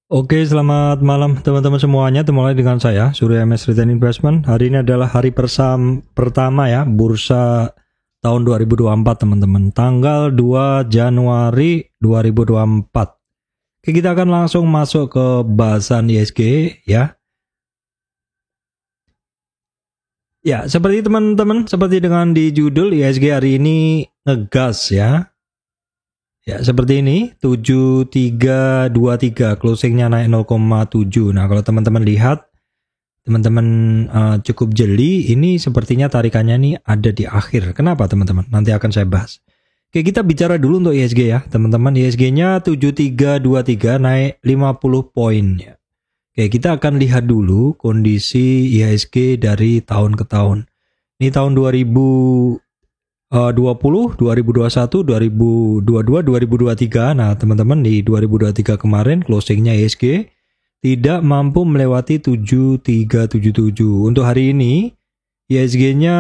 Oke, selamat malam teman-teman semuanya. Ketemu lagi dengan saya, Surya MS Retail Investment. Hari ini adalah hari pertama ya, bursa tahun 2024 teman-teman. Tanggal 2 Januari 2024. Oke, kita akan langsung masuk ke bahasan ISG ya. Ya, seperti teman-teman, seperti dengan di judul, ISG hari ini ngegas ya. Ya, seperti ini, 7323, closingnya naik 0,7. Nah, kalau teman-teman lihat, teman-teman cukup jeli, ini sepertinya tarikannya nih ada di akhir. Kenapa teman-teman? Nanti akan saya bahas. Oke, kita bicara dulu untuk ISG ya, teman-teman. ISG-nya 7323, naik 50 poin ya. Oke, kita akan lihat dulu kondisi ISG dari tahun ke tahun. Ini tahun 2020, 2021, 2022, 2023. Nah, teman-teman di 2023 kemarin closingnya ISG tidak mampu melewati 7377. Untuk hari ini ISG-nya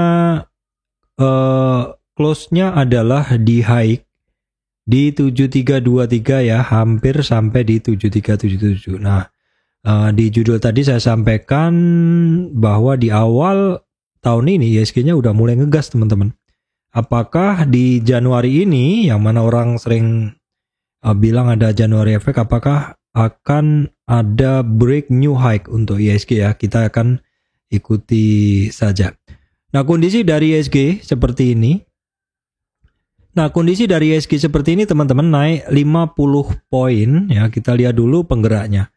close-nya adalah di high di 7323 ya, hampir sampai di 7377. Nah, di judul tadi saya sampaikan bahwa di awal tahun ini ISG-nya udah mulai ngegas teman-teman. Apakah di Januari ini, yang mana orang sering bilang ada Januari effect, apakah akan ada break new high untuk ISG ya? Kita akan ikuti saja. Nah, kondisi dari ISG seperti ini. Nah, kondisi dari ISG seperti ini teman-teman, naik 50 poin ya. Kita lihat dulu penggeraknya.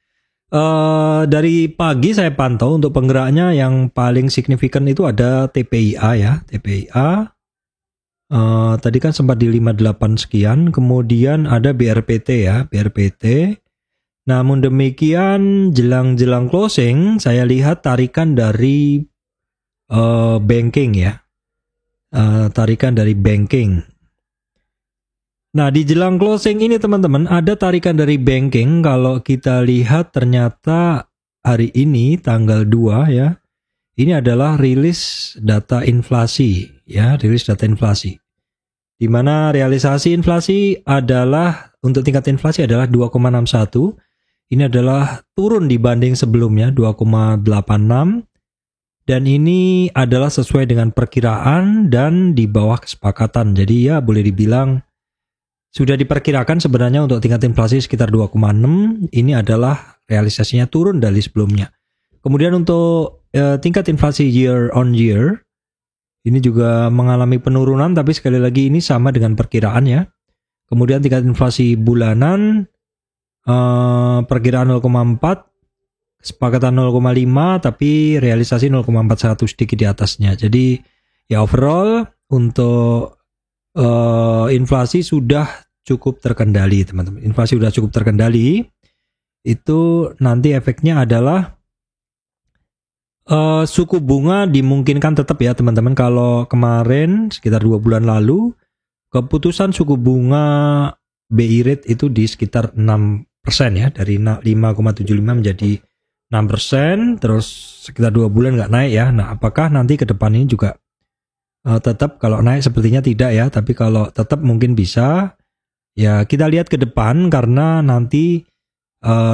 Dari pagi saya pantau untuk penggeraknya yang paling signifikan itu ada TPIA ya, TPIA. Tadi kan sempat di 58 sekian, kemudian ada BRPT ya, BRPT. Namun demikian jelang-jelang closing saya lihat tarikan dari banking ya, tarikan dari banking. Nah, di jelang closing ini teman-teman ada tarikan dari banking. Kalau kita lihat ternyata hari ini tanggal 2 ya, ini adalah rilis data inflasi ya, rilis data inflasi. Di mana realisasi inflasi adalah, untuk tingkat inflasi adalah 2,61. Ini adalah turun dibanding sebelumnya 2,86. Dan ini adalah sesuai dengan perkiraan dan di bawah kesepakatan. Jadi ya boleh dibilang sudah diperkirakan sebenarnya untuk tingkat inflasi sekitar 2,6. Ini adalah realisasinya turun dari sebelumnya. Kemudian untuk tingkat inflasi year on year, ini juga mengalami penurunan, tapi sekali lagi ini sama dengan perkiraan ya. Kemudian tingkat inflasi bulanan, perkiraan 0,4, kesepakatan 0,5, tapi realisasi 0,41, sedikit di atasnya. Jadi ya overall untuk inflasi sudah cukup terkendali teman-teman. Inflasi sudah cukup terkendali. Itu nanti efeknya adalah suku bunga dimungkinkan tetap ya teman-teman. Kalau kemarin sekitar 2 bulan lalu keputusan suku bunga BI rate itu di sekitar 6% ya, dari 5,75 menjadi 6%, terus sekitar 2 bulan nggak naik ya. Nah, apakah nanti ke depan ini juga tetap? Kalau naik sepertinya tidak ya, tapi kalau tetap mungkin bisa ya. Kita lihat ke depan, karena nanti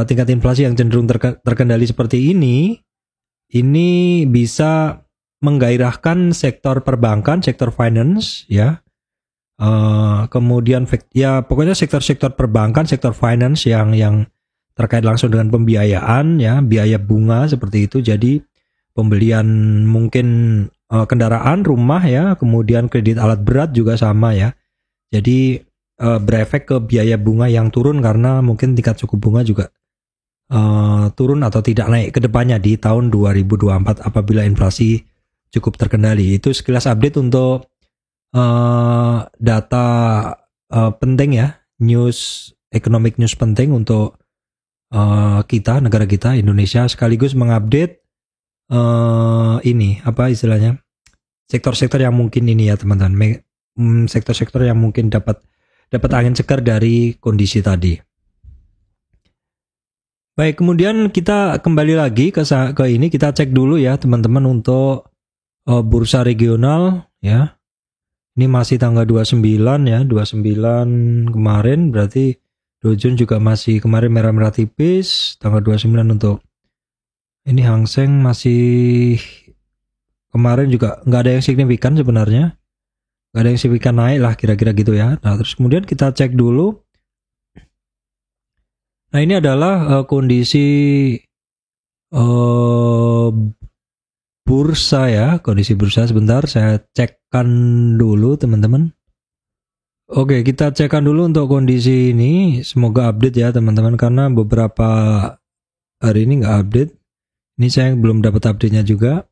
tingkat inflasi yang cenderung terkendali seperti ini bisa menggairahkan sektor perbankan, sektor finance ya. Kemudian ya pokoknya sektor-sektor perbankan, sektor finance yang terkait langsung dengan pembiayaan ya, biaya bunga seperti itu. Jadi pembelian mungkin kendaraan, rumah ya, kemudian kredit alat berat juga sama ya. Jadi berefek ke biaya bunga yang turun karena mungkin tingkat suku bunga juga turun atau tidak naik ke depannya di tahun 2024 apabila inflasi cukup terkendali. Itu sekilas update untuk data penting ya, economic news penting untuk kita, negara kita Indonesia, sekaligus mengupdate ini apa istilahnya, sektor-sektor yang mungkin ini ya teman-teman, sektor-sektor yang mungkin dapat angin segar dari kondisi tadi. Baik, kemudian kita kembali lagi ke ini, kita cek dulu ya teman-teman untuk bursa regional ya. Ini masih tanggal 29 ya, 29 kemarin, berarti Dow Jones juga masih kemarin merah-merah tipis, tanggal 29 untuk ini Hang Seng masih kemarin juga nggak ada yang signifikan sebenarnya. Nggak ada yang signifikan naik lah kira-kira gitu ya. Nah terus kemudian kita cek dulu. Nah ini adalah kondisi bursa ya. Kondisi bursa sebentar saya cekkan dulu teman-teman. Oke kita cekkan dulu untuk kondisi ini. Semoga update ya teman-teman. Karena beberapa hari ini nggak update. Ini saya belum dapat update-nya juga.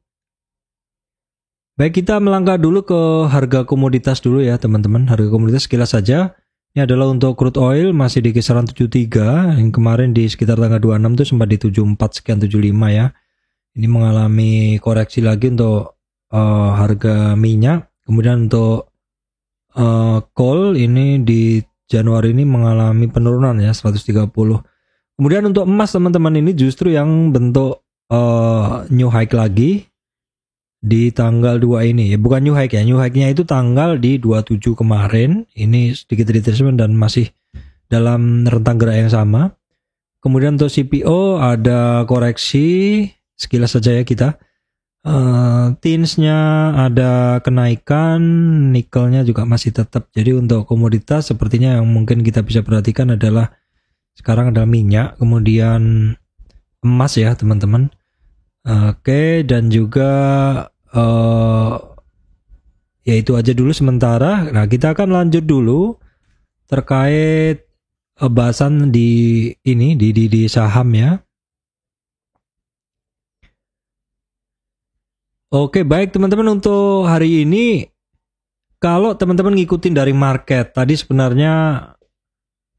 Baik, kita melangkah dulu ke harga komoditas dulu ya teman-teman. Harga komoditas sekilas saja. Ini adalah untuk crude oil masih di kisaran 73. Yang kemarin di sekitar tanggal 26 itu sempat di 74 sekian 75 ya. Ini mengalami koreksi lagi untuk harga minyak. Kemudian untuk coal ini di Januari ini mengalami penurunan ya 130. Kemudian untuk emas teman-teman ini justru yang bentuk new high lagi di tanggal 2 ini ya, bukan new high ya, new high-nya itu tanggal di 27 kemarin. Ini sedikit retracement dan masih dalam rentang gerak yang sama. Kemudian untuk CPO ada koreksi sekilas saja ya kita. Tinsnya ada kenaikan, nikelnya juga masih tetap. Jadi untuk komoditas sepertinya yang mungkin kita bisa perhatikan adalah sekarang adalah minyak, kemudian emas ya teman-teman. Oke, dan juga ya itu aja dulu sementara. Nah kita akan lanjut dulu terkait bahasan di ini di saham ya. Oke baik teman-teman, untuk hari ini kalau teman-teman ngikutin dari market tadi sebenarnya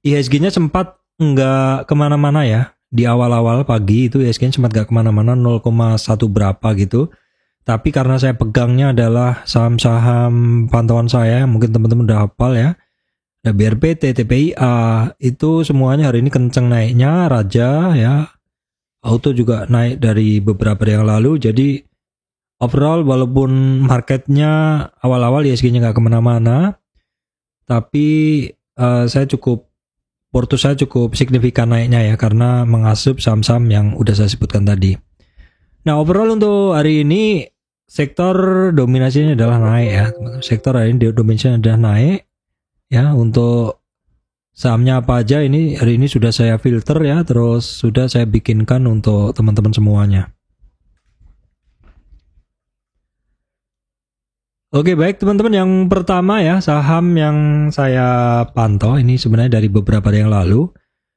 IHSG-nya sempat nggak kemana-mana ya. Di awal-awal pagi itu IHSG sempat nggak kemana-mana, 0,1 berapa gitu. Tapi karena saya pegangnya adalah saham-saham pantauan saya, mungkin teman-teman udah hafal ya. Ada BRPT, TPIA, itu semuanya hari ini kenceng naiknya, Raja ya. Auto juga naik dari beberapa hari yang lalu. Jadi overall walaupun marketnya awal-awal IHSG-nya nggak kemana-mana, tapi porto saya cukup signifikan naiknya ya, karena mengasup saham-saham yang udah saya sebutkan tadi. Nah overall untuk hari ini sektor dominasinya adalah naik ya. Sektor hari ini dominasinya adalah naik ya. Untuk sahamnya apa aja ini hari ini sudah saya filter ya, terus sudah saya bikinkan untuk teman-teman semuanya. Oke baik teman-teman, yang pertama ya saham yang saya pantau ini sebenarnya dari beberapa hari yang lalu.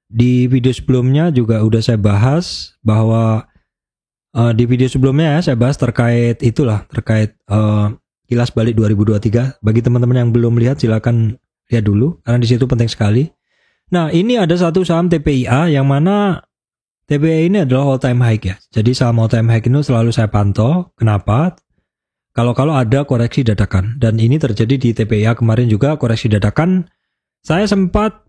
Di video sebelumnya juga udah saya bahas bahwa di video sebelumnya ya saya bahas terkait kilas balik 2023. Bagi teman-teman yang belum lihat silakan lihat dulu karena di situ penting sekali. Nah ini ada satu saham TPIA yang mana TPIA ini adalah all time high ya. Jadi saham all time high itu selalu saya pantau. Kenapa? Kalau ada koreksi dadakan, dan ini terjadi di TPIA kemarin juga koreksi dadakan. Saya sempat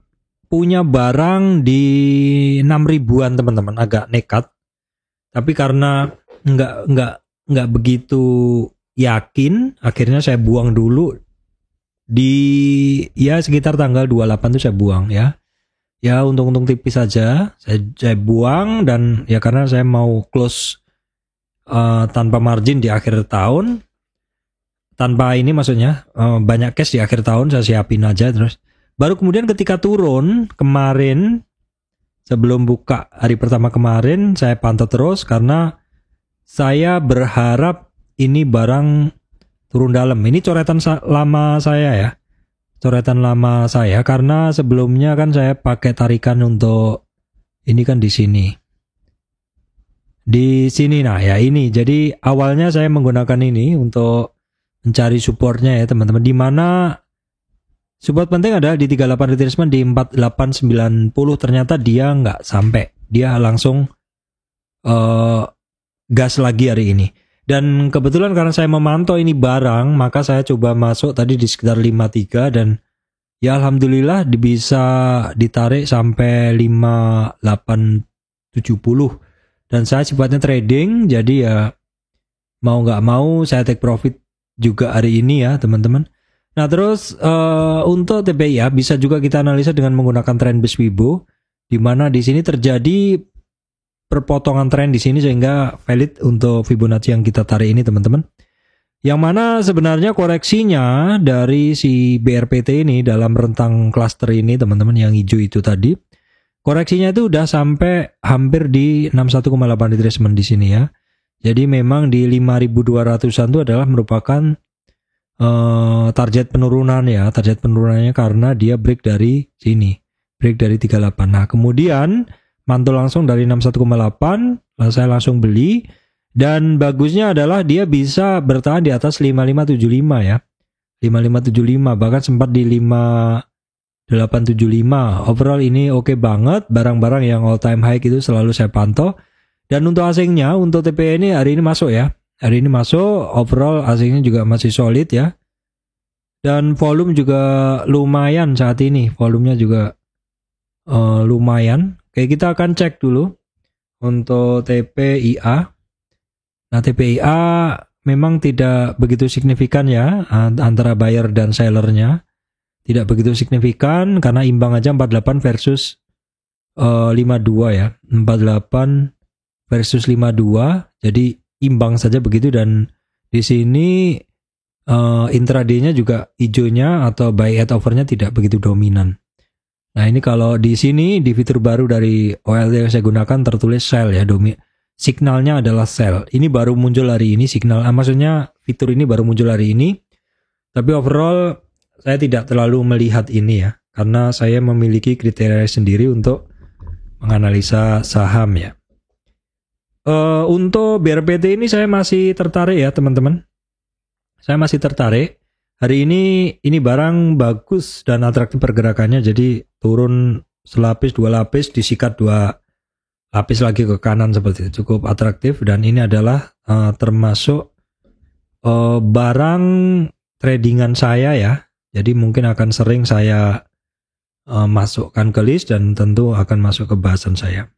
punya barang di 6.000-an teman-teman, agak nekat. Tapi karena nggak begitu yakin, akhirnya saya buang dulu di ya sekitar tanggal 28 itu saya buang ya. Ya untung-untung tipis saja, saya buang, dan ya karena saya mau close tanpa margin di akhir tahun. Tanpa ini maksudnya banyak cash di akhir tahun saya siapin aja, terus baru kemudian ketika turun kemarin sebelum buka hari pertama kemarin saya pantau terus karena saya berharap ini barang turun dalam. Ini coretan lama saya ya. Coretan lama saya karena sebelumnya kan saya pakai tarikan untuk ini kan di sini. Di sini nah ya ini. Jadi awalnya saya menggunakan ini untuk mencari supportnya ya teman-teman, di mana support penting adalah di 38 retracement di 4890. Ternyata dia nggak sampai, dia langsung gas lagi hari ini. Dan kebetulan karena saya memantau ini barang, maka saya coba masuk tadi di sekitar 53 dan ya alhamdulillah bisa ditarik sampai 5870. Dan saya sifatnya trading, jadi ya mau nggak mau saya take profit juga hari ini ya teman-teman. Nah terus untuk TPI ya bisa juga kita analisa dengan menggunakan trend base Weibo, di mana di sini terjadi perpotongan tren di sini sehingga valid untuk Fibonacci yang kita tarik ini teman-teman. Yang mana sebenarnya koreksinya dari si BRPT ini dalam rentang cluster ini teman-teman yang hijau itu tadi, koreksinya itu udah sampai hampir di 61,8 retracement di sini ya. Jadi memang di 5.200-an itu adalah merupakan target penurunan ya, target penurunannya karena dia break dari sini, break dari 38. Nah kemudian mantul langsung dari 61,8, lalu saya langsung beli. Dan bagusnya adalah dia bisa bertahan di atas 5575 ya. 5575 bahkan sempat di 5875. Overall ini oke banget, barang-barang yang all time high itu selalu saya pantau. Dan untuk asingnya, untuk TPI ini hari ini masuk ya. Hari ini masuk, overall asingnya juga masih solid ya. Dan volume juga lumayan saat ini, volumenya juga lumayan. Oke, kita akan cek dulu untuk TPIA. Nah TPIA memang tidak begitu signifikan ya antara buyer dan sellernya, tidak begitu signifikan karena imbang aja 48 versus 52 ya, 48 versus 52, jadi imbang saja begitu. Dan di sini intraday-nya juga hijaunya atau buy at offer-nya tidak begitu dominan. Nah ini kalau di sini di fitur baru dari OLT yang saya gunakan tertulis sell ya, signalnya adalah sell. Ini baru muncul hari ini signal, maksudnya fitur ini baru muncul hari ini. Tapi overall saya tidak terlalu melihat ini ya, karena saya memiliki kriteria sendiri untuk menganalisa saham ya. Untuk BRPT ini saya masih tertarik ya teman-teman. Saya masih tertarik. Hari ini barang bagus dan atraktif pergerakannya, jadi turun selapis dua lapis disikat dua lapis lagi ke kanan seperti itu, cukup atraktif. Dan ini adalah termasuk barang tradingan saya ya, jadi mungkin akan sering saya masukkan ke list dan tentu akan masuk ke bahasan saya.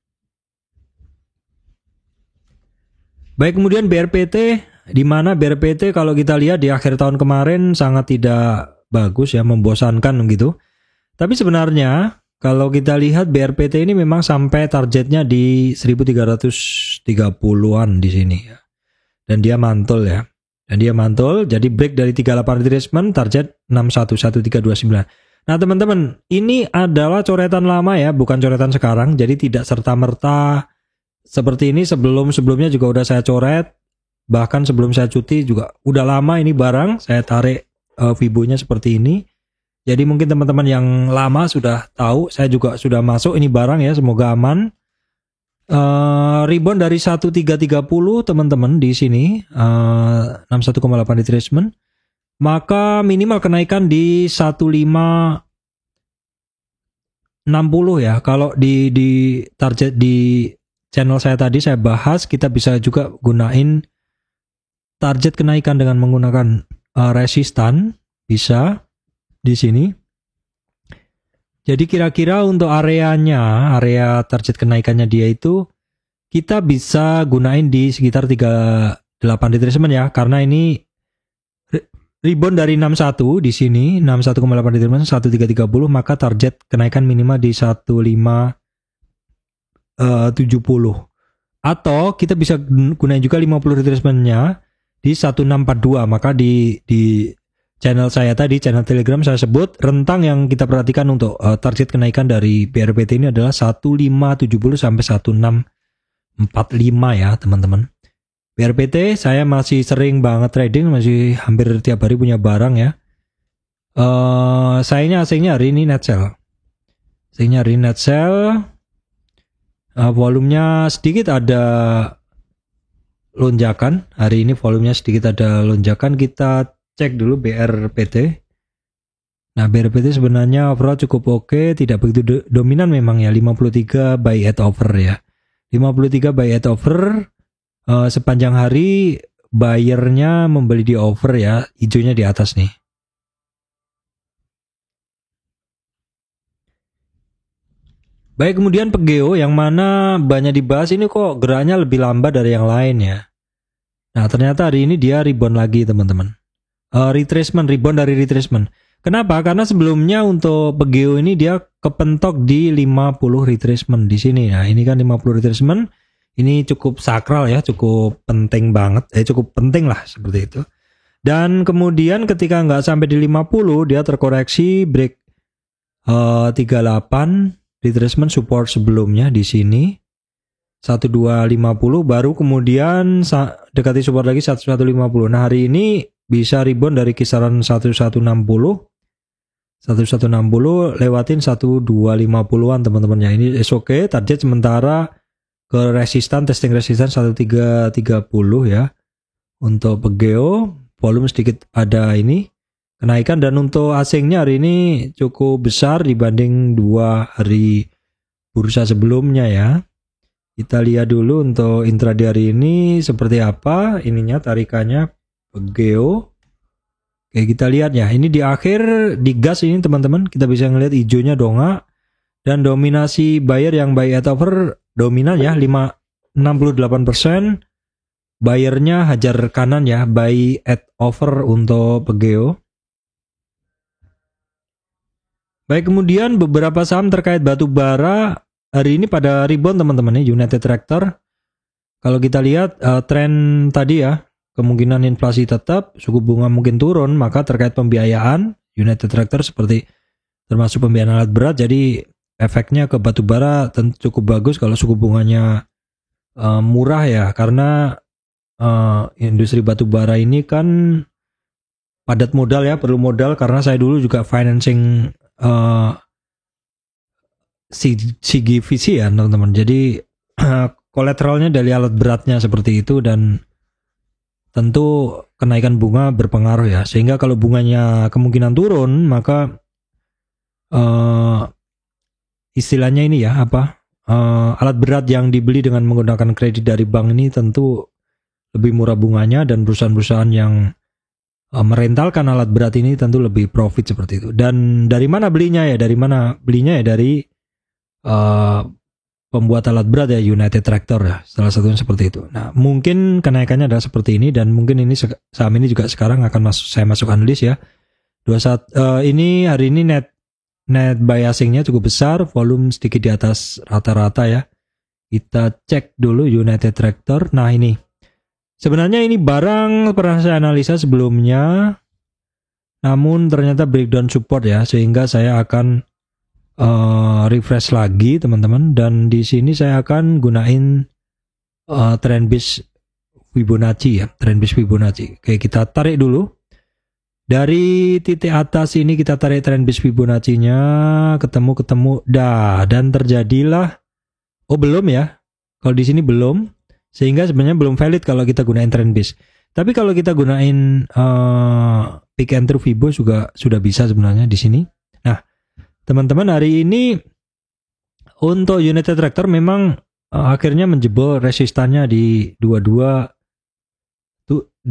Baik, kemudian BRPT, di mana BRPT kalau kita lihat di akhir tahun kemarin sangat tidak bagus ya, membosankan gitu. Tapi sebenarnya kalau kita lihat BRPT ini memang sampai targetnya di 1330-an di sini ya. Dan dia mantul ya. Dan dia mantul, jadi break dari 38 retracement, target 611329. Nah teman-teman, ini adalah coretan lama ya, bukan coretan sekarang. Jadi tidak serta-merta seperti ini, sebelumnya juga udah saya coret. Bahkan sebelum saya cuti juga udah lama ini barang, saya tarik Fibonya seperti ini. Jadi mungkin teman-teman yang lama sudah tahu, saya juga sudah masuk ini barang ya, semoga aman. Rebound dari 1330 teman-teman di sini, 61,8 retracement. Maka minimal kenaikan di 1560 ya. Kalau di target di channel saya tadi saya bahas, kita bisa juga gunain target kenaikan dengan menggunakan resistan, bisa di sini. Jadi kira-kira untuk areanya, area target kenaikannya dia itu kita bisa gunain di sekitar 38 retracement ya, karena ini rebound dari 61 di sini, 61,8 retracement 1330, maka target kenaikan minimal di 1570. Atau kita bisa gunain juga 50 retracement-nya di 1642, maka di channel saya tadi, channel Telegram saya sebut rentang yang kita perhatikan untuk target kenaikan dari BRPT ini adalah 1570 sampai 1645 ya teman-teman. BRPT saya masih sering banget trading, masih hampir tiap hari punya barang ya. Sayangnya asingnya hari ini net sell. Asingnya hari ini net sell. Volumenya sedikit ada lonjakan. Hari ini volumenya sedikit ada lonjakan. Kita cek dulu BRPT. Nah BRPT sebenarnya overall cukup oke, tidak begitu dominan memang ya, 53 buy at offer ya. 53 buy at offer, sepanjang hari buyernya membeli di offer ya, hijaunya di atas nih. Baik, kemudian Pegeo yang mana banyak dibahas ini kok geraknya lebih lambat dari yang lain ya. Nah ternyata hari ini dia rebound lagi teman-teman. retracement, rebound dari retracement. Kenapa? Karena sebelumnya untuk Pegeo ini dia kepentok di 50 retracement di sini. Nah, ini kan 50 retracement. Ini cukup sakral ya, cukup penting banget. Cukup penting lah seperti itu. Dan kemudian ketika nggak sampai di 50, dia terkoreksi break 38 retracement support sebelumnya di sini. 1250 baru kemudian dekati support lagi 1150. Nah, hari ini bisa rebound dari kisaran 1160 lewatin 1250-an teman-teman ya. Ini oke, target sementara ke resistan, testing resistan 1330 ya. Untuk Pegeo volume sedikit ada ini kenaikan, dan untuk asingnya hari ini cukup besar dibanding 2 hari bursa sebelumnya ya. Kita lihat dulu untuk intraday hari ini seperti apa ininya tarikannya Pegeo. Oke, kita lihat ya. Ini di akhir di gas ini teman-teman, kita bisa ngelihat hijaunya dongak dan dominasi buyer yang buy at over dominan ya 68%. Buyernya hajar kanan ya, buy at over untuk Pegeo. Baik, kemudian beberapa saham terkait batu bara hari ini pada rebound teman-teman ya. United Tractor. Kalau kita lihat tren tadi ya, kemungkinan inflasi tetap, suku bunga mungkin turun, maka terkait pembiayaan United Tractor seperti termasuk pembiayaan alat berat, jadi efeknya ke batu bara tentu cukup bagus kalau suku bunganya murah ya, karena industri batu bara ini kan padat modal ya, perlu modal, karena saya dulu juga financing CGVC ya teman-teman. Jadi kolateralnya dari alat beratnya seperti itu, dan tentu kenaikan bunga berpengaruh ya. Sehingga kalau bunganya kemungkinan turun, maka istilahnya ini ya alat berat yang dibeli dengan menggunakan kredit dari bank ini tentu lebih murah bunganya, dan perusahaan-perusahaan yang merentalkan alat berat ini tentu lebih profit seperti itu. Dan dari mana belinya ya? Dari pembuat alat berat ya, United Tractor ya, salah satunya seperti itu. Nah, mungkin kenaikannya adalah seperti ini, dan mungkin ini saham ini juga sekarang akan saya masuk analis ya. Ini hari ini net buy asingnya cukup besar, volume sedikit di atas rata-rata ya. Kita cek dulu United Tractor. Nah, ini sebenarnya ini barang pernah saya analisa sebelumnya, namun ternyata breakdown support ya, sehingga saya akan refresh lagi teman-teman, dan di sini saya akan gunain trendbase Fibonacci ya, trendbase Fibonacci. Oke, kita tarik dulu dari titik atas ini, kita tarik trendbase Fibonacci-nya, ketemu dan terjadilah belum ya, kalau di sini belum, sehingga sebenarnya belum valid kalau kita gunain trendbase. Tapi kalau kita gunain pick and through Fibo juga sudah bisa sebenarnya di sini. Nah, teman-teman, hari ini untuk United Tractor memang akhirnya menjebol resistannya di 22.680.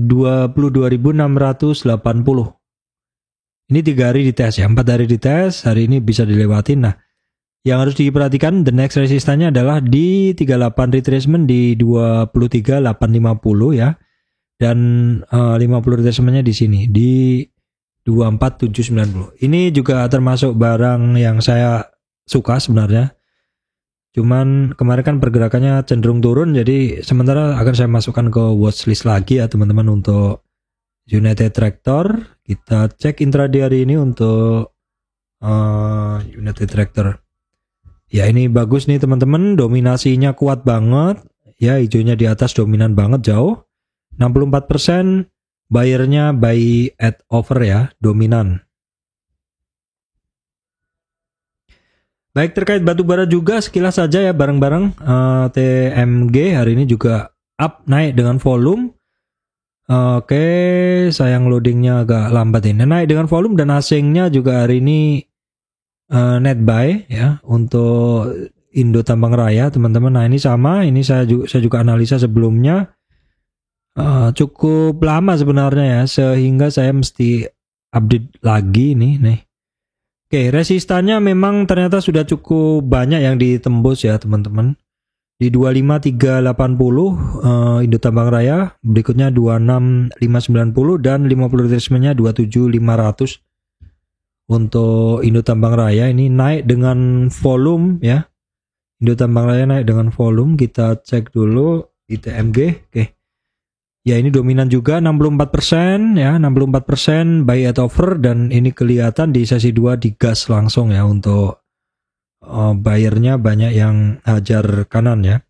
Ini 3 hari dites ya, 4 hari dites, hari ini bisa dilewatin. Nah, yang harus diperhatikan the next resistannya adalah di 38 retracement di 23.850 ya. Dan 50 retracementnya di sini di 24.790. Ini juga termasuk barang yang saya suka sebenarnya. Cuman kemarin kan pergerakannya cenderung turun, jadi sementara akan saya masukkan ke watchlist lagi ya teman-teman untuk United Tractor. Kita cek intraday hari ini untuk United Tractor. Ya, ini bagus nih teman-teman, dominasinya kuat banget. Ya, hijaunya di atas dominan banget jauh. 64%. Buyernya buy at over ya, dominan. Baik, terkait batu bara juga sekilas saja ya bareng-bareng. TMG hari ini juga up, naik dengan volume. Oke, sayang loadingnya agak lambat ini. Naik dengan volume, dan asingnya juga hari ini net buy ya untuk Indo Tambang Raya teman-teman. Nah, ini sama, ini saya juga analisa sebelumnya. Cukup lama sebenarnya ya, sehingga saya mesti update lagi nih. Oke, resistannya memang ternyata sudah cukup banyak yang ditembus ya teman-teman. di 25380 Indo Tambang Raya, berikutnya 26590 dan 50 retracement-nya 27500 untuk Indo Tambang Raya. Ini naik dengan volume ya. Indo Tambang Raya naik dengan volume. Kita cek dulu ITMG. Oke. Ya, ini dominan juga 64% ya, 64% buy at over, dan ini kelihatan di sesi 2 digas langsung ya untuk buyernya banyak yang hajar kanan ya.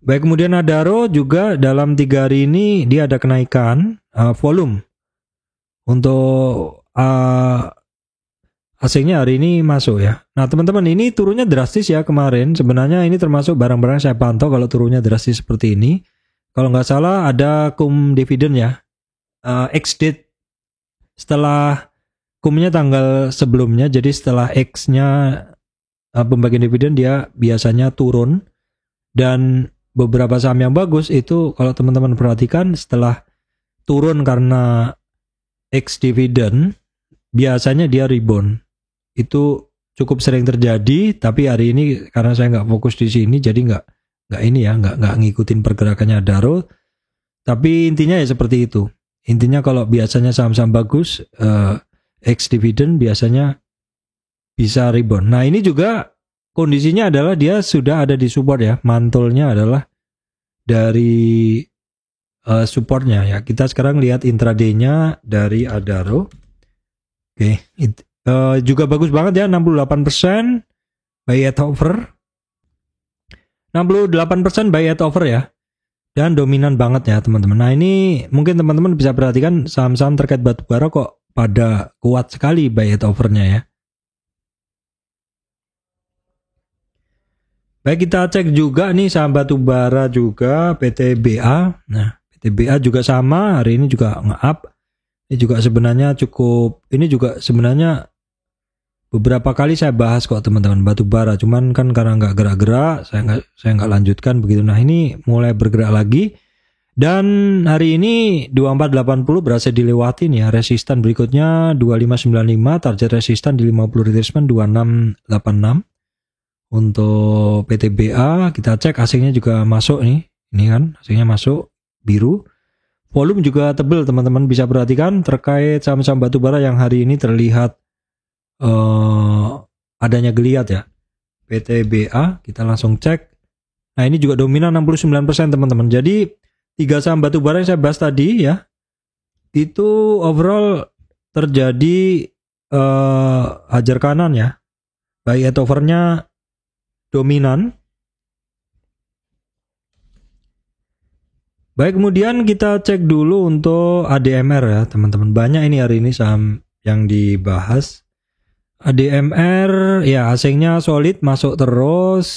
Baik, kemudian Adaro juga dalam 3 hari ini dia ada kenaikan volume. Untuk asingnya hari ini masuk ya. Nah teman-teman, ini turunnya drastis ya kemarin. Sebenarnya ini termasuk barang-barang saya pantau kalau turunnya drastis seperti ini. Kalau nggak salah ada cum dividen ya. X-date setelah kumnya tanggal sebelumnya, jadi setelah X-nya pembagian dividen dia biasanya turun. Dan beberapa saham yang bagus itu kalau teman-teman perhatikan setelah turun karena X dividen biasanya dia rebound. Itu cukup sering terjadi, tapi hari ini karena saya nggak fokus di sini jadi nggak ini ya, nggak ngikutin pergerakannya Adaro. Tapi intinya ya seperti itu. Intinya kalau biasanya saham-saham bagus X dividend biasanya bisa rebound. Nah ini juga kondisinya adalah dia sudah ada di support ya. Mantulnya adalah dari supportnya ya. Kita sekarang lihat intraday-nya dari Adaro. Oke, juga bagus banget ya, 68% buy at over. 68% buy at over ya. Dan dominan banget ya teman-teman. Nah ini mungkin teman-teman bisa perhatikan saham-saham terkait batubara kok pada kuat sekali buy at over-nya ya. Baik, kita cek juga nih saham batubara juga PTBA. Nah PTBA juga sama, hari ini juga nge-up. Ini juga sebenarnya cukup, ini juga sebenarnya beberapa kali saya bahas kok teman-teman batubara, cuman kan karena nggak gerak-gerak saya nggak lanjutkan begitu. Nah ini mulai bergerak lagi dan hari ini 2480 berhasil dilewatin ya. Resistan berikutnya 2595, target resistan di 50 retracement 2686 untuk PTBA. Kita cek asingnya juga masuk nih, ini kan asingnya masuk biru. Volume juga tebel teman-teman, bisa perhatikan terkait saham-saham batubara yang hari ini terlihat adanya geliat ya. PTBA kita langsung cek. Nah ini juga dominan 69% teman-teman. Jadi 3 saham batubara yang saya bahas tadi ya, itu overall terjadi hajar kanan ya. Buy at over-nya dominan. Baik, kemudian kita cek dulu untuk ADMR ya teman-teman. Banyak ini hari ini saham yang dibahas. ADMR ya, asingnya solid, masuk terus,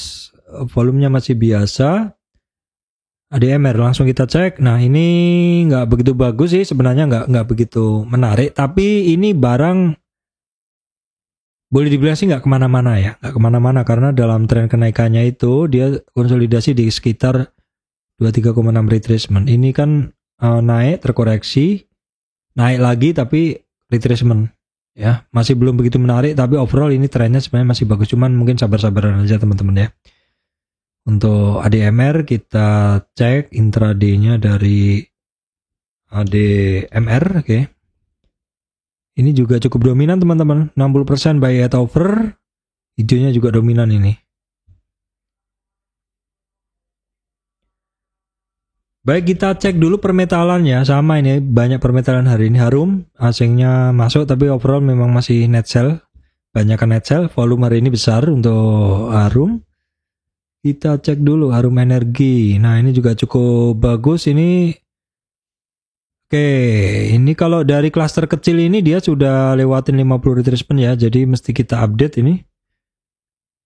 volumenya masih biasa. ADMR langsung kita cek. Nah ini nggak begitu bagus sih sebenarnya, nggak begitu menarik. Tapi ini barang boleh dibilang sih nggak kemana-mana ya, nggak kemana-mana karena dalam tren kenaikannya itu dia konsolidasi di sekitar 23,6 retracement. Ini kan naik, terkoreksi, naik lagi tapi retracement. Ya, masih belum begitu menarik, tapi overall ini trennya sebenarnya masih bagus, cuman mungkin sabar-sabaran aja teman-teman ya. Untuk ADMR kita cek intraday-nya dari ADMR, oke. Ini juga cukup dominan teman-teman, 60% buy at over, hijaunya juga dominan ini. Baik, kita cek dulu permetalannya. Sama ini, banyak permetalan hari ini. Harum, asingnya masuk tapi overall memang masih net sell. Banyakkan net sell, volume hari ini besar untuk Harum. Kita cek dulu Harum Energi. Nah ini juga cukup bagus ini. Oke, ini kalau dari klaster kecil ini dia sudah lewatin 50 retracement ya. Jadi mesti kita update ini.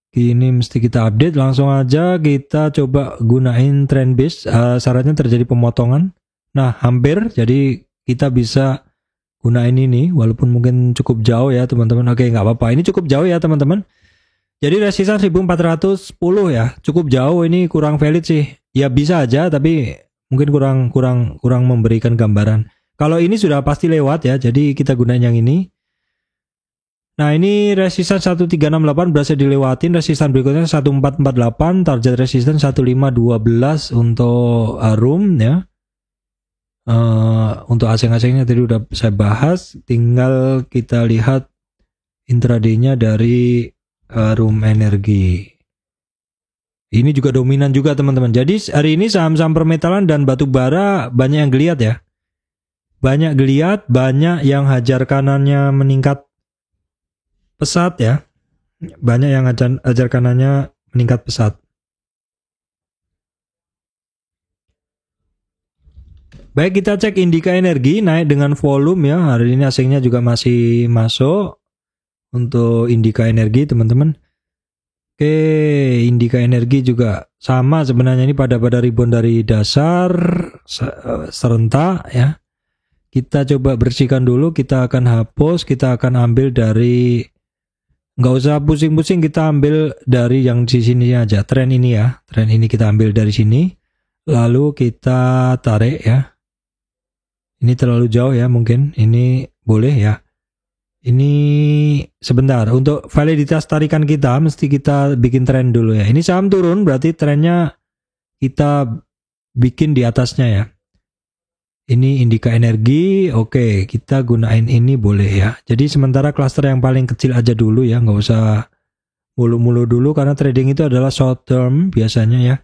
Ini mesti kita update, langsung aja kita coba gunain trend base. Syaratnya terjadi pemotongan. Nah hampir, jadi kita bisa gunain ini walaupun mungkin cukup jauh ya teman-teman. Oke, nggak apa-apa, ini cukup jauh ya teman-teman. Jadi resistan 1410 ya, cukup jauh, ini kurang valid sih. Ya bisa aja tapi mungkin kurang memberikan gambaran. Kalau ini sudah pasti lewat ya, jadi kita gunain yang ini. Nah ini resistan 1368 berhasil dilewatin, resistan berikutnya 1448, target resistan 1512 untuk room ya. Untuk asing-asingnya tadi udah saya bahas, tinggal kita lihat intraday-nya dari room energi. Ini juga dominan juga teman-teman. Jadi hari ini saham-saham permetalan dan batu bara banyak yang geliat ya. Banyak geliat, banyak yang hajar kanannya meningkat pesat ya. Banyak yang hajar kanannya meningkat pesat. Baik, kita cek indika energi naik dengan volume ya. Hari ini asingnya juga masih masuk untuk indika energi teman-teman. Oke, indika energi juga sama sebenarnya, ini pada rebound dari dasar serentak ya. Kita coba bersihkan dulu, kita akan hapus, kita akan ambil dari, nggak usah pusing-pusing, kita ambil dari yang di sini aja, tren ini ya. Tren ini kita ambil dari sini, lalu kita tarik ya. Ini terlalu jauh ya mungkin, ini boleh ya. Ini sebentar, untuk validitas tarikan kita mesti kita bikin tren dulu ya. Ini saham turun berarti trennya kita bikin di atasnya ya. Ini indika energi, oke, kita gunain ini boleh ya. Jadi sementara cluster yang paling kecil aja dulu ya, nggak usah mulu-mulu dulu karena trading itu adalah short term biasanya ya.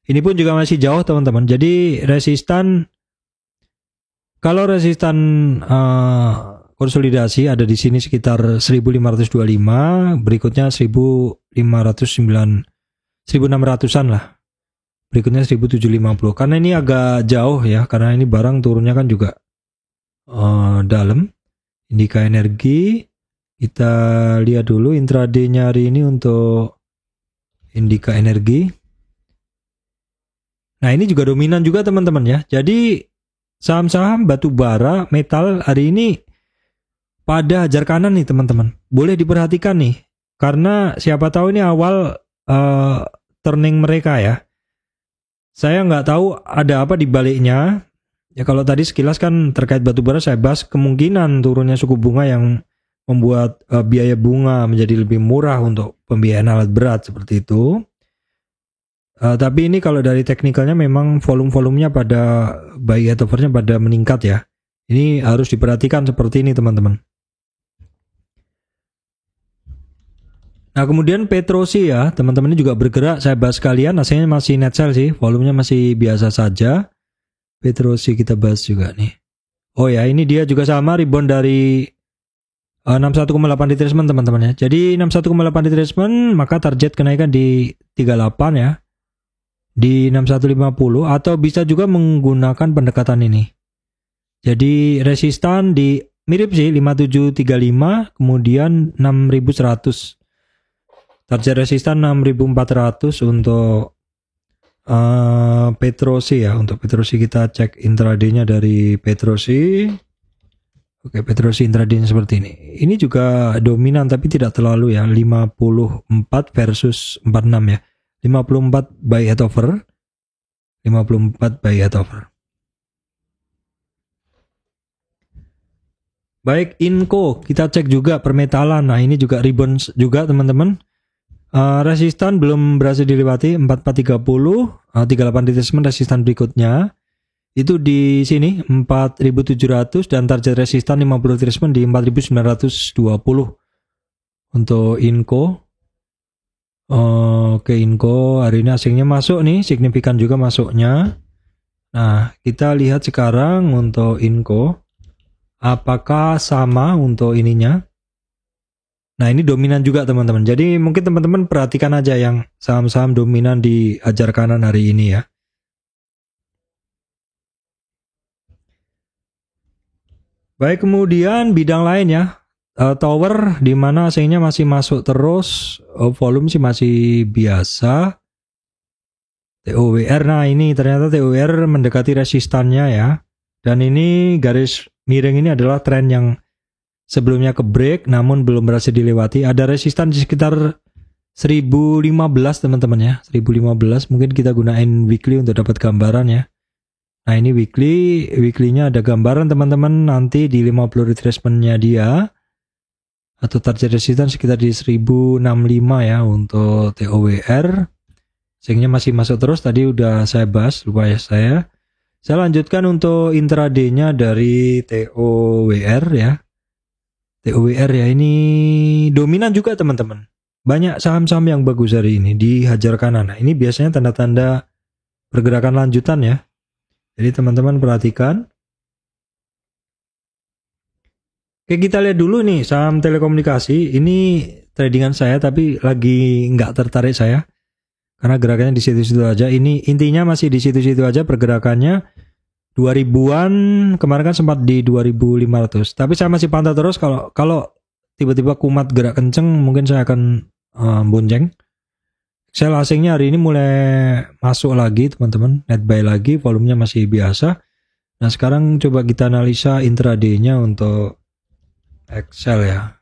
Ini pun juga masih jauh teman-teman. Jadi resistan, kalau resistan konsolidasi ada di sini sekitar 1525, berikutnya 1600-an lah. Berikutnya 1750. Karena ini agak jauh ya, karena ini barang turunnya kan juga dalam. Indika energi, kita lihat dulu intraday-nya hari ini untuk indika energi. Nah, ini juga dominan juga teman-teman ya. Jadi saham-saham batu bara, metal hari ini pada hajar kanan nih teman-teman. Boleh diperhatikan nih, karena siapa tahu ini awal turning mereka ya. Saya nggak tahu ada apa di baliknya. Ya kalau tadi sekilas kan terkait batu bara saya bahas kemungkinan turunnya suku bunga yang membuat biaya bunga menjadi lebih murah untuk pembiayaan alat berat seperti itu. Tapi ini kalau dari teknikalnya memang volume-volumenya pada buy at overnya pada meningkat ya. Ini harus diperhatikan seperti ini teman-teman. Nah kemudian Petrosi ya teman-teman, ini juga bergerak, saya bahas kalian, hasilnya masih net sell sih, volumenya masih biasa saja. Petrosi kita bahas juga nih. Oh ya, ini dia juga sama rebound dari 61,8 retracement teman-teman ya. Jadi 61,8 retracement, maka target kenaikan di 38 ya. Di 6150 atau bisa juga menggunakan pendekatan ini. Jadi resistan di mirip sih 5735, kemudian 6100. Target resistan 6400 untuk Petrosi ya. Untuk Petrosi kita cek intraday-nya dari Petrosi. Oke, Petrosi intraday-nya seperti ini. Ini juga dominan tapi tidak terlalu ya. 54 versus 46 ya. 54 buy at over. 54 buy at over. Baik, Inco kita cek juga permetalan. Nah, ini juga rebound juga teman-teman. Resistan belum berhasil dilewati 4430, 38 retracement resistan berikutnya itu di sini 4700 dan target resistan 50 retracement di 4920 untuk Inco. Oke, Inco hari ini asingnya masuk nih, signifikan juga masuknya. Nah, kita lihat sekarang untuk Inco apakah sama untuk ininya. Nah ini dominan juga teman-teman. Jadi mungkin teman-teman perhatikan aja yang saham-saham dominan di hajar kanan hari ini ya. Baik, kemudian bidang lain ya. Tower di mana asingnya masih masuk terus. Volume sih masih biasa. TOWR, nah ini ternyata TOWR mendekati resistannya ya. Dan ini garis miring ini adalah tren yang sebelumnya ke break namun belum berhasil dilewati. Ada resistan di sekitar 1015 teman-teman ya. 1015 mungkin kita gunain weekly untuk dapat gambaran ya. Nah ini weekly-nya ada gambaran teman-teman nanti di 50 retracement-nya dia. atau target resistance sekitar di 1065 ya untuk TOWR. Sehingga masih masuk terus, tadi udah saya bahas, lupa ya saya. Saya lanjutkan untuk intraday-nya dari TOWR ya. TOWR ya, ini dominan juga teman-teman. Banyak saham-saham yang bagus hari ini dihajar kanan. Nah, ini biasanya tanda-tanda pergerakan lanjutan ya. Jadi teman-teman perhatikan. Oke, kita lihat dulu nih saham telekomunikasi. Ini tradingan saya tapi lagi nggak tertarik saya. Karena gerakannya di situ-situ aja. Ini intinya masih di situ-situ aja pergerakannya. 2000-an, kemarin kan sempat di 2500. Tapi saya masih pantau terus, kalau tiba-tiba kumat gerak kenceng mungkin saya akan bonceng. Sell asingnya hari ini mulai masuk lagi teman-teman, net buy lagi, volumenya masih biasa. Nah sekarang coba kita analisa intraday-nya untuk Excel ya.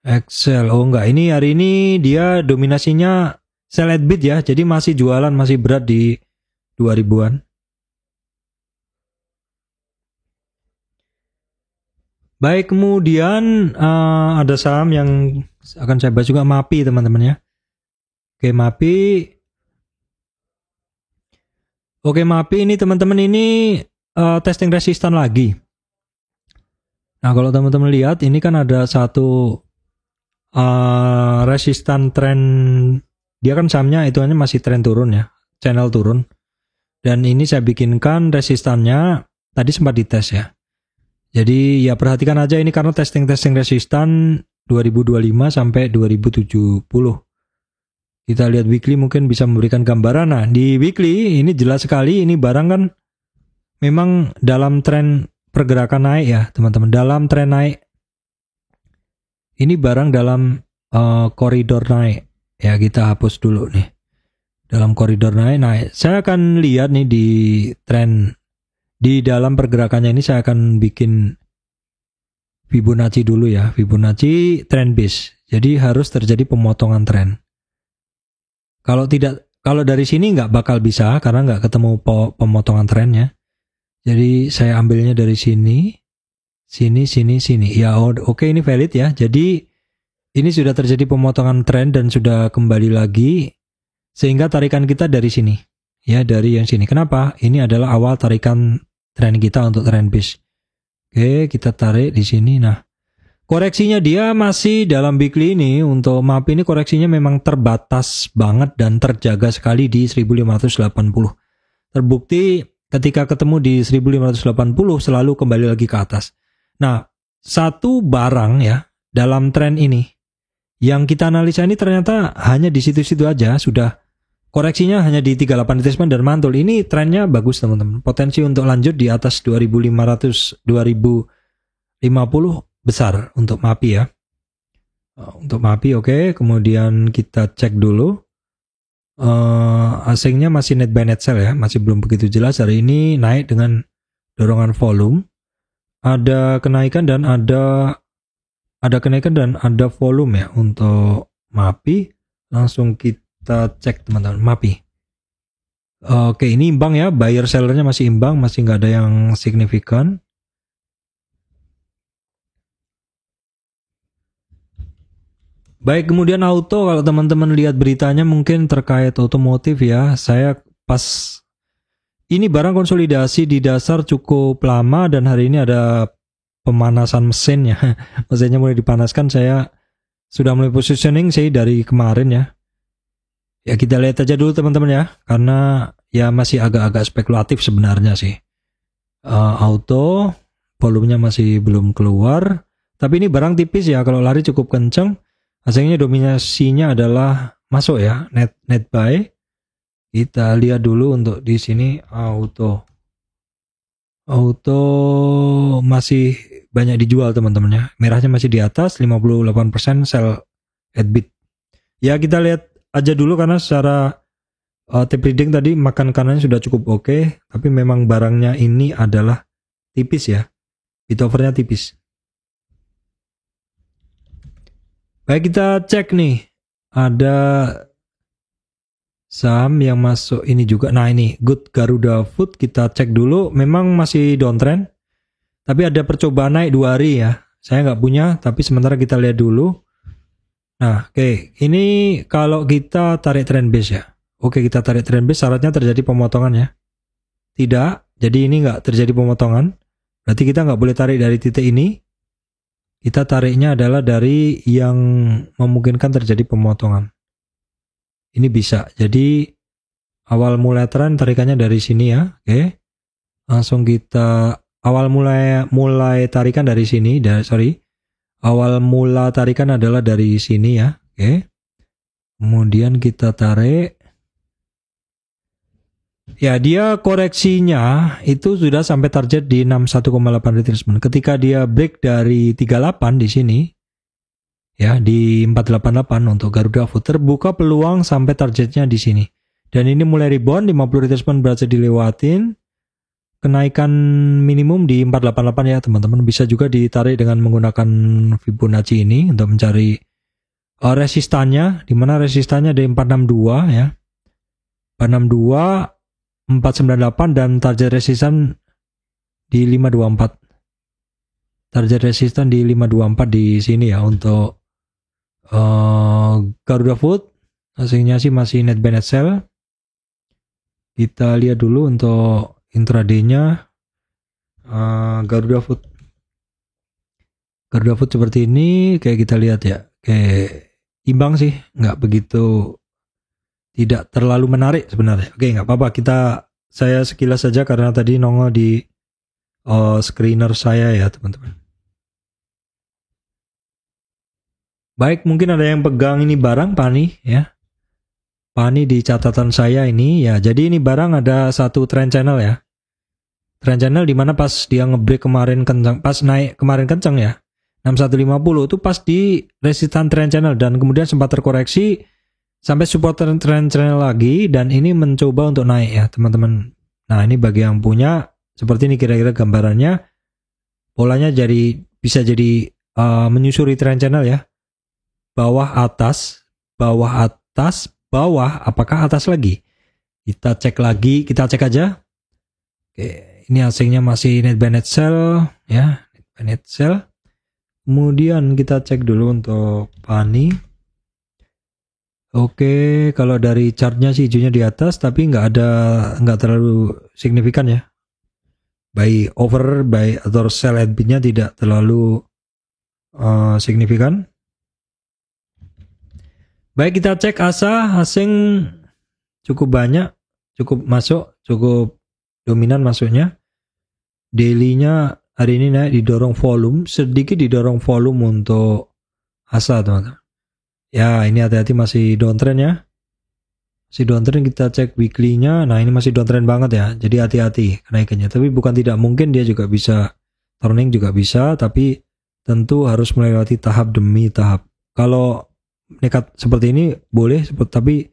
Excel, oh enggak, ini hari ini dia dominasinya sell at bid ya, jadi masih jualan, masih berat di 2000-an. Baik, kemudian ada saham yang akan saya bahas juga, MAPI teman-teman ya. Oke, MAPI. Oke, MAPI ini teman-teman ini testing resistan lagi. Nah, kalau teman-teman lihat ini kan ada satu resistan tren, dia kan sahamnya hitungannya masih tren turun ya, channel turun. Dan ini saya bikinkan resistannya tadi sempat dites ya. Jadi ya perhatikan aja ini karena testing resistan 2025 sampai 2070. Kita lihat weekly mungkin bisa memberikan gambaran. Nah, di weekly ini jelas sekali ini barang kan memang dalam tren pergerakan naik ya, teman-teman. Dalam tren naik. Ini barang dalam koridor naik. Ya, kita hapus dulu nih. Dalam koridor naik. Saya akan lihat nih di tren, di dalam pergerakannya ini saya akan bikin Fibonacci dulu ya. Fibonacci trend base. Jadi harus terjadi pemotongan tren. Kalau dari sini nggak bakal bisa karena nggak ketemu pemotongan trennya. Jadi saya ambilnya dari sini, sini. Ya oke, ini valid ya. Jadi ini sudah terjadi pemotongan tren dan sudah kembali lagi. Sehingga tarikan kita dari sini. Ya, dari yang sini. Kenapa? Ini adalah awal tarikan tren kita untuk trend base. Oke, kita tarik di sini. Nah, koreksinya dia masih dalam weekly ini. Untuk MAPI ini koreksinya memang terbatas banget dan terjaga sekali di 1580. Terbukti ketika ketemu di 1580 selalu kembali lagi ke atas. Nah, satu barang ya dalam tren ini yang kita analisa ini ternyata hanya di situ-situ aja, sudah koreksinya hanya di 38 retracement dan mantul. Ini trennya bagus teman-teman. Potensi untuk lanjut di atas 2500 2050 besar untuk MAPI ya. Untuk MAPI oke. Kemudian kita cek dulu. Asingnya masih net buy net sell ya. Masih belum begitu jelas. Hari ini naik dengan dorongan volume. Ada kenaikan dan ada volume ya untuk MAPI. Langsung kita cek teman-teman MAPI. Oke, ini imbang ya, buyer sellernya masih imbang, masih nggak ada yang signifikan. Baik, kemudian auto, kalau teman-teman lihat beritanya mungkin terkait otomotif ya. Saya pas ini barang konsolidasi di dasar cukup lama dan hari ini ada pemanasan mesin ya. Mesinnya mulai dipanaskan, saya sudah mulai positioning sih dari kemarin ya. Ya kita lihat aja dulu teman-teman ya, karena ya masih agak-agak spekulatif sebenarnya sih. Auto, volumenya masih belum keluar, tapi ini barang tipis ya, kalau lari cukup kenceng. Hasilnya dominasinya adalah masuk ya, net buy. Kita lihat dulu untuk di sini auto masih banyak dijual teman-teman ya. Merahnya masih di atas 58% sell at bid. Ya kita lihat aja dulu karena secara tape reading tadi makan kanannya sudah cukup oke, tapi memang barangnya ini adalah tipis ya, bid overnya tipis. Baik, kita cek nih, ada saham yang masuk ini juga. Nah ini Good Garuda Food, kita cek dulu, memang masih downtrend, tapi ada percobaan naik 2 hari ya. Saya nggak punya, tapi sementara kita lihat dulu. Nah, oke. Ini kalau kita tarik trend base ya. Oke, kita tarik trend base, syaratnya terjadi pemotongan ya. Tidak, jadi ini nggak terjadi pemotongan. Berarti kita nggak boleh tarik dari titik ini. Kita tariknya adalah dari yang memungkinkan terjadi pemotongan. Ini bisa. Jadi awal mulai tren tarikannya dari sini ya. Oke. Langsung kita awal mulai tarikan dari sini. Awal mula tarikan adalah dari sini ya. Oke. Kemudian kita tarik. Ya, dia koreksinya itu sudah sampai target di 61,8 retracement. Ketika dia break dari 38 di sini, ya di 488 untuk Garuda Food, terbuka peluang sampai targetnya di sini. Dan ini mulai rebound, 50 retracement berhasil dilewatin. Kenaikan minimum di 488 ya teman-teman. Bisa juga ditarik dengan menggunakan Fibonacci ini untuk mencari resistannya, di mana resistannya ada 462 ya. 462 498 dan target resistan di 524. Target resistan di 524 di sini ya untuk Garuda Food. Hasilnya sih masih net buy net sell. Kita lihat dulu untuk intraday-nya Garuda Food. Garuda Food seperti ini, kayak kita lihat ya. Kayak imbang sih, nggak begitu, tidak terlalu menarik sebenarnya. Oke, nggak apa-apa. Saya sekilas saja karena tadi nongol di screener saya ya teman-teman. Baik, mungkin ada yang pegang ini barang Pani ya. Pani di catatan saya ini ya. Jadi ini barang ada satu trend channel ya. Trend channel dimana pas dia ngebreak kemarin kencang, pas naik kemarin kencang ya. 6150 itu pas di resistan trend channel dan kemudian sempat terkoreksi sampai support trend channel lagi dan ini mencoba untuk naik ya teman-teman. Nah ini bagi yang punya seperti ini kira-kira gambarannya. Polanya bisa jadi menyusuri trend channel ya. Bawah atas, bawah, apakah atas lagi? Kita cek lagi, kita cek aja. Oke, ini asingnya masih net buy net sell ya, net buy net sell. Kemudian kita cek dulu untuk Pani. Oke, kalau dari chartnya sih hijaunya di atas, tapi nggak terlalu signifikan ya. Buy over, buy atau sell and bid-nya tidak terlalu signifikan. Baik, kita cek ASA asing cukup banyak, cukup masuk, cukup dominan masuknya. Daily-nya hari ini naik didorong volume, sedikit didorong volume untuk ASA teman-teman. Ya ini hati-hati masih downtrend ya. Masih downtrend, kita cek weekly-nya. Nah ini masih downtrend banget ya. Jadi hati-hati kenaikannya. Tapi bukan tidak mungkin dia juga bisa turning juga bisa. Tapi tentu harus melewati tahap demi tahap. Kalau nekat seperti ini boleh. Tapi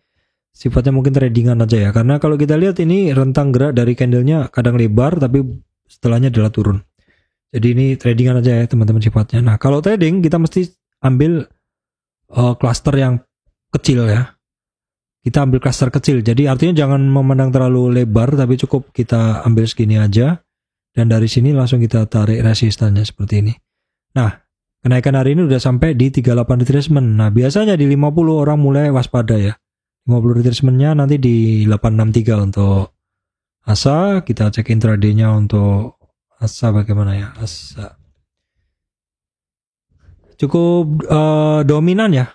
sifatnya mungkin tradingan aja ya. Karena kalau kita lihat ini rentang gerak dari candlenya kadang lebar. Tapi setelahnya adalah turun. Jadi ini tradingan aja ya teman-teman sifatnya. Nah kalau trading kita mesti ambil cluster yang kecil ya. Kita ambil cluster kecil. Jadi artinya jangan memandang terlalu lebar tapi cukup kita ambil segini aja dan dari sini langsung kita tarik resistannya seperti ini. Nah, kenaikan hari ini udah sampai di 38 retracement. Nah, biasanya di 50 orang mulai waspada ya. 50 retracementnya nanti di 863 untuk ASA. Kita cek intraday-nya untuk ASA bagaimana ya. ASA cukup dominan ya.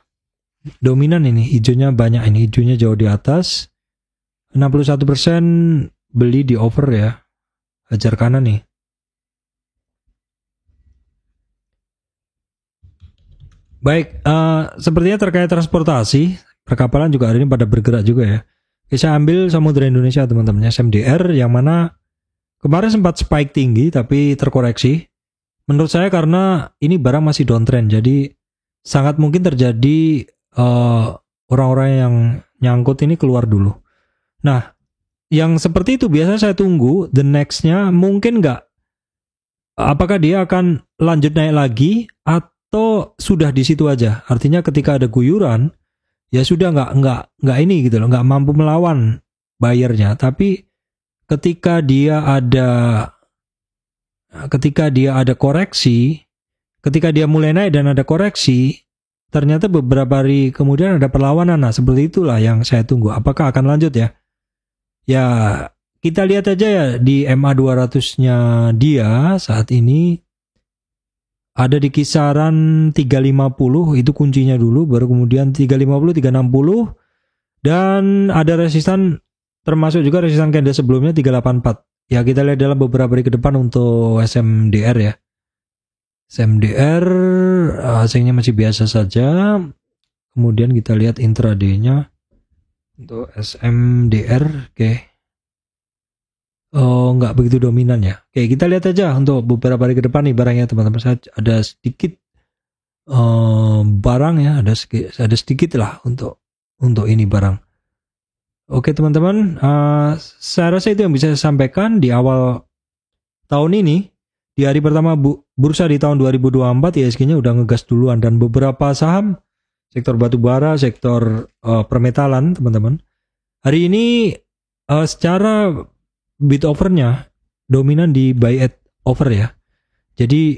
Dominan ini, hijaunya banyak ini, hijaunya jauh di atas. 61% beli di over ya. Hajar kanan nih. Baik, sepertinya terkait transportasi, perkapalan juga hari ini pada bergerak juga ya. Bisa ambil Samudra Indonesia teman-teman, SMDR yang mana kemarin sempat spike tinggi tapi terkoreksi. Menurut saya karena ini barang masih downtrend, jadi sangat mungkin terjadi orang-orang yang nyangkut ini keluar dulu. Nah, yang seperti itu biasanya saya tunggu the next-nya mungkin nggak. Apakah dia akan lanjut naik lagi atau sudah di situ aja? Artinya ketika ada guyuran, ya sudah nggak ini gitu loh, nggak mampu melawan bayarnya. Tapi ketika dia ada koreksi, ketika dia mulai naik dan ada koreksi, ternyata beberapa hari kemudian ada perlawanan. Nah, seperti itulah yang saya tunggu. Apakah akan lanjut ya? Ya, kita lihat aja ya di MA 200-nya dia saat ini ada di kisaran 350, itu kuncinya dulu, baru kemudian 350, 360, dan ada resistan, termasuk juga resistan candle sebelumnya 384. Ya, kita lihat dalam beberapa hari ke depan untuk SMDR ya. SMDR hasilnya masih biasa saja. Kemudian kita lihat intraday-nya untuk SMDR, oke. Oh, nggak begitu dominan ya. Oke, kita lihat aja untuk beberapa hari ke depan nih barangnya teman-teman. Ada sedikit barang ya, ada sedikit lah untuk ini barang. Oke teman-teman, saya rasa itu yang bisa saya sampaikan di awal tahun ini. Di hari pertama bursa di tahun 2024, IHSG-nya udah ngegas duluan, dan beberapa saham sektor batubara, sektor permetalan teman-teman. Hari ini secara bid offer-nya dominan di buy at offer ya. Jadi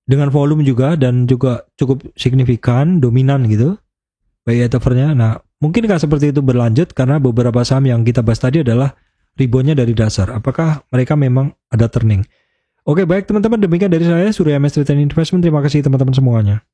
dengan volume juga dan juga cukup signifikan, dominan gitu buy at offer-nya. Nah, mungkinkah seperti itu berlanjut karena beberapa saham yang kita bahas tadi adalah rebound-nya dari dasar. Apakah mereka memang ada turning? Oke, baik teman-teman, demikian dari saya Surya MS Trade and Investment. Terima kasih teman-teman semuanya.